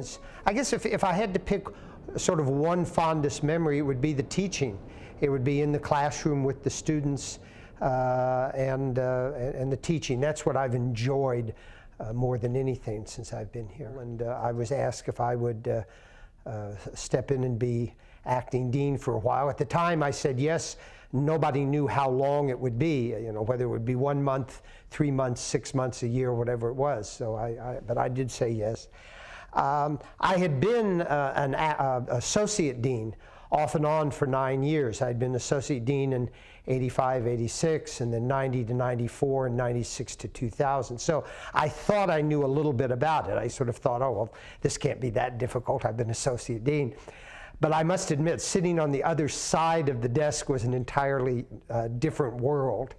deans. I guess if I had to pick sort of one fondest memory, it would be the teaching. It would be in the classroom with the students and the teaching. That's what I've enjoyed more than anything since I've been here. And I was asked if I would step in and be acting dean for a while. At the time I said yes. Nobody knew how long it would be, you know, whether it would be 1 month, 3 months, 6 months, a year, whatever it was. So but I did say yes. I had been an associate dean off and on for 9 years. I'd been associate dean in 85, 86, and then 90 to 94, and 96 to 2000. So I thought I knew a little bit about it. I sort of thought, oh, well, this can't be that difficult. I've been associate dean. But I must admit, sitting on the other side of the desk was an entirely different world.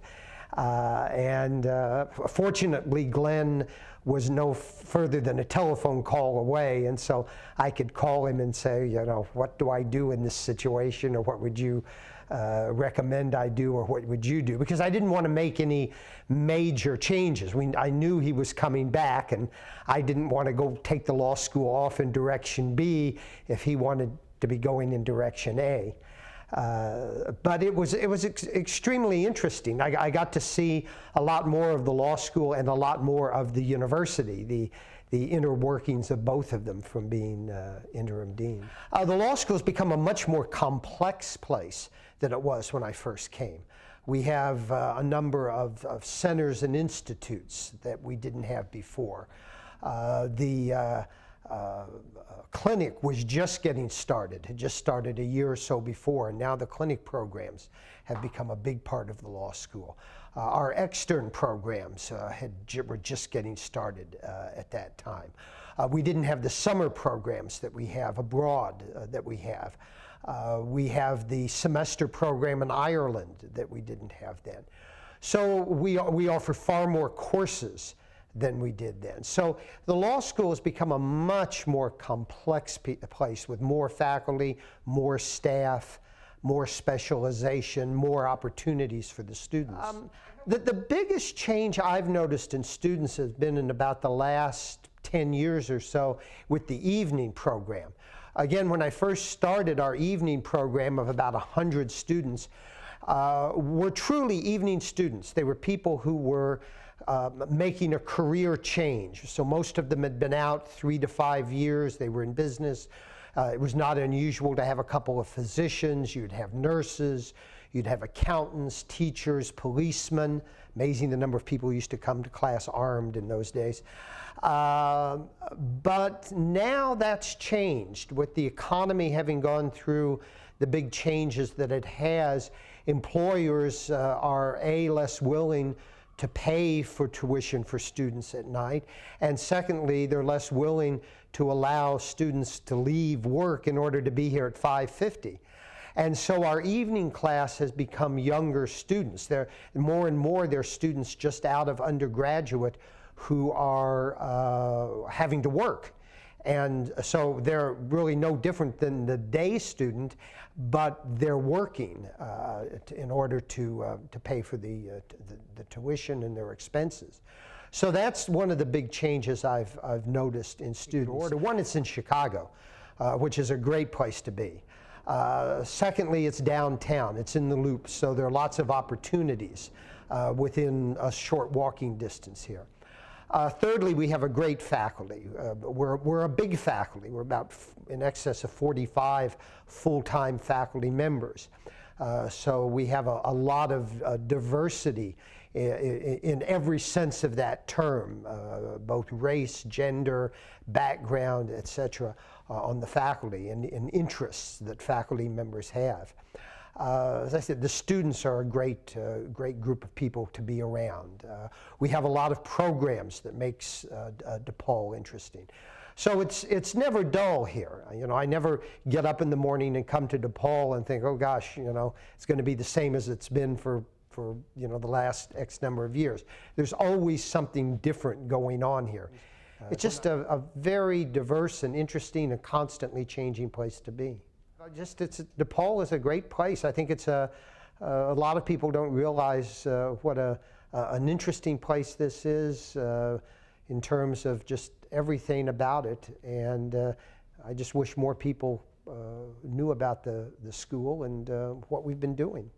Fortunately, Glenn was no further than a telephone call away, and so I could call him and say, you know, what do I do in this situation, or what would you recommend I do, or what would you do? Because I didn't want to make any major changes. I knew he was coming back, and I didn't want to go take the law school off in direction B if he wanted to be going in direction A. But it was extremely interesting. I got to see a lot more of the law school and a lot more of the university, the inner workings of both of them from being interim dean. The law school has become a much more complex place than it was when I first came. We have a number of centers and institutes that we didn't have before. The clinic was just getting started, had just started a year or so before, and now the clinic programs have become a big part of the law school. Our extern programs were just getting started at that time. We didn't have the summer programs that we have abroad that we have. We have the semester program in Ireland that we didn't have then. So we offer far more courses than we did then. So the law school has become a much more complex place with more faculty, more staff, more specialization, more opportunities for the students. The biggest change I've noticed in students has been in about the last 10 years or so with the evening program. Again, when I first started, our evening program of about 100 students were truly evening students. They were people who were making a career change. So most of them had been out 3 to 5 years. They were in business. It was not unusual to have a couple of physicians. You'd have nurses. You'd have accountants, teachers, policemen. Amazing the number of people who used to come to class armed in those days. But now that's changed. With the economy having gone through the big changes that it has, employers are less willing to pay for tuition for students at night, and secondly, they're less willing to allow students to leave work in order to be here at 5:50. And so our evening class has become younger students. They're more and more they're students just out of undergraduate who are having to work. And so they're really no different than the day student, but they're working in order to pay for the tuition and their expenses. So that's one of the big changes I've noticed in students. One, it's in Chicago, which is a great place to be. Secondly, it's downtown. It's in the Loop, so there are lots of opportunities within a short walking distance here. Thirdly, we have a great faculty. We're a big faculty. We're about in excess of 45 full-time faculty members. So we have a lot of diversity in every sense of that term, both race, gender, background, etc., on the faculty and interests that faculty members have. As I said, the students are a great group of people to be around. We have a lot of programs that makes DePaul interesting. So it's never dull here. You know, I never get up in the morning and come to DePaul and think, oh gosh, you know, it's going to be the same as it's been for you know the last X number of years. There's always something different going on here. It's just a very diverse and interesting and constantly changing place to be. DePaul is a great place. I think it's a lot of people don't realize what an interesting place this is. in terms of just everything about it. And I just wish more people knew about the school and what we've been doing.